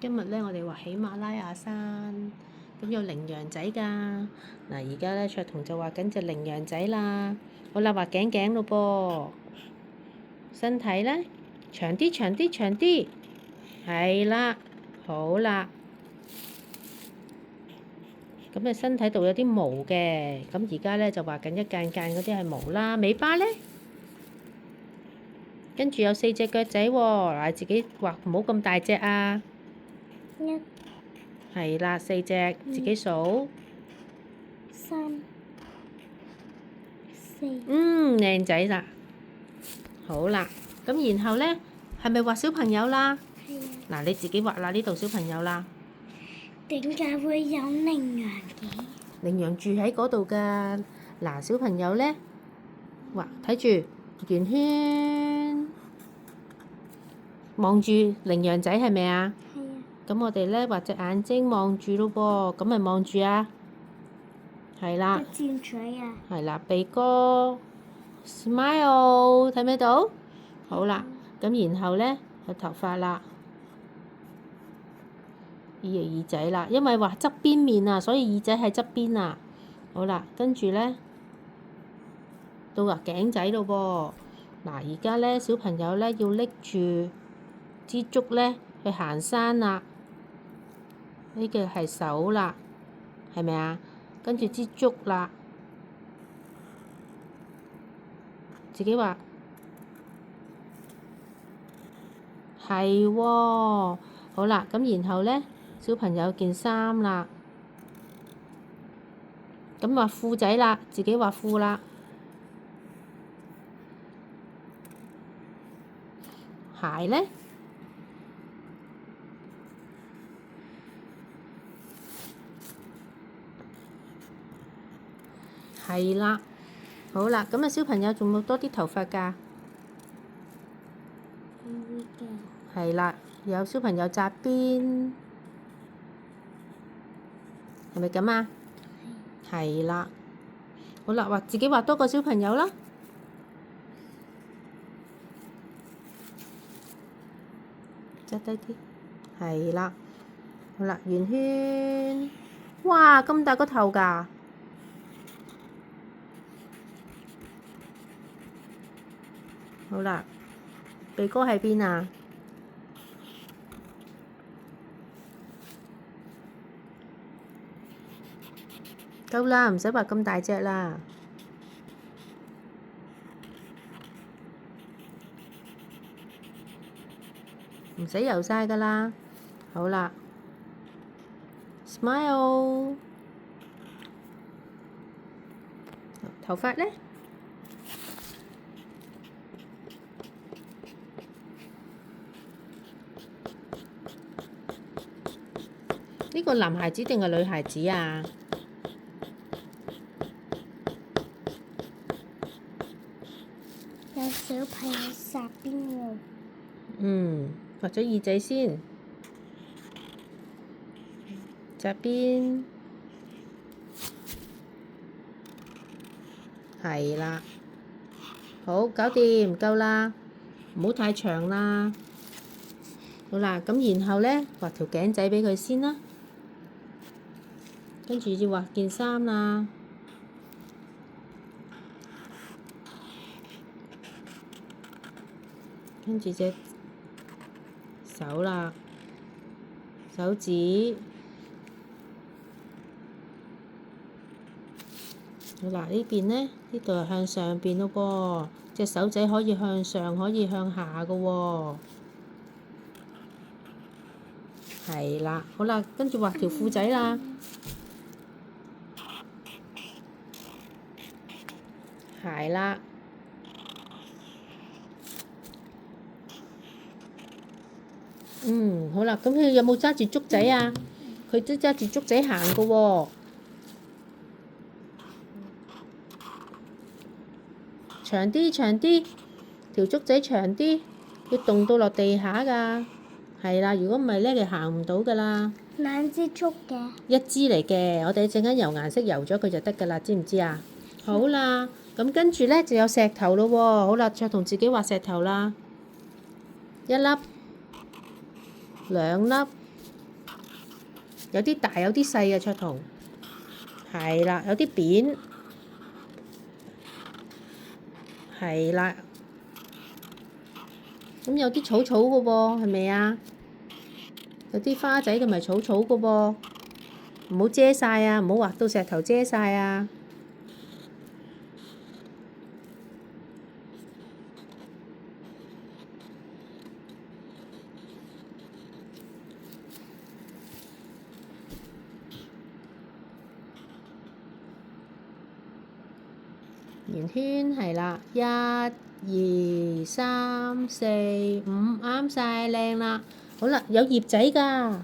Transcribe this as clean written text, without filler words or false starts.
今日咧，我哋話喜馬拉雅山，咁有羚羊仔㗎。嗱，而家咧，卓彤就畫緊隻羚羊仔啦。好啦，畫頸頸咯噃，身體咧長啲，長啲，長啲，係啦，好啦。咁你身體度有啲毛嘅，咁而家咧就畫緊一間間嗰啲係毛啦。尾巴咧，跟住有4隻腳仔喎，嗱，自己畫唔好咁大隻啊。1、係啦，4隻，自己數。3、4。靚仔啦。好啦，咁然後咧，係咪畫小朋友啦？係啊。嗱，你自己畫啦，呢度小朋友啦。點解會有羚羊嘅？羚羊住喺嗰度㗎。嗱，小朋友咧，畫睇住圓圈，望住羚羊仔係咪啊？係啊。咁我哋咧畫隻眼睛望住咯噃，咁咪望住啊？係啦。一尖嘴啊！係啦，鼻哥 smile 睇唔睇到？好啦，咁然後咧有頭髮啦，耳仔啦，因為畫側邊面啊，所以耳仔喺側邊啊。好啦，跟住咧到畫頸仔咯噃。嗱，而家咧小朋友咧要拎住支竹咧去行山啦。呢個係手啦，係咪啊？跟住支竹啦。自己畫係喎，好啦，咁然後咧，小朋友件衫啦，咁畫褲仔啦，自己畫褲啦，鞋咧，係啦，好啦，咁啊小朋友仲冇多啲頭髮㗎？會嘅。係啦，有小朋友紮辮，係咪咁啊？係啦，好啦，自己畫多個小朋友啦，紮低啲，係啦，好啦，圓圈，哇，咁大個頭㗎！好啦，鼻哥喺邊啊？夠啦，唔使畫咁大隻啦。唔使油晒㗎啦。好啦 ，smile。頭髮咧？呢個男孩子定係女孩子啊？有小朋友紮辮喎。畫咗耳仔先，紮辮，係啦，好，搞掂，夠啦，唔好太長啦。好啦，咁然後咧畫條頸仔俾佢先啦，跟住要畫件衫啦。跟住隻手啦，手指，好啦，呢邊咧，呢度係向上邊咯噃，隻手仔可以向上，可以向下㗎喎。係啦，好啦，跟住畫條褲仔啦，係啦。好啦，咁佢有冇揸住竹仔啊？佢都揸住竹仔行㗎喎。長啲，長啲，條竹仔長啲，要棟到落地下㗎。係啦，如果唔係咧，你行唔到㗎啦。兩支竹嘅。一支嚟嘅，我哋陣間油顏色油咗佢就得㗎啦，知唔知啊？好啦，咁跟住咧就有石頭咯喎。好啦，卓彤自己畫石頭啦，1粒、2粒、有啲大有啲細嘅卓彤，係啦，有啲扁，係啦，咁有啲草草嘅喎，係咪啊？有啲花仔同埋草草嘅喎，唔好遮晒啊！唔好畫到石頭遮晒啊！圓圈係啦，一、2、3、4、5，啱晒，靚啦！好啦，有葉仔㗎，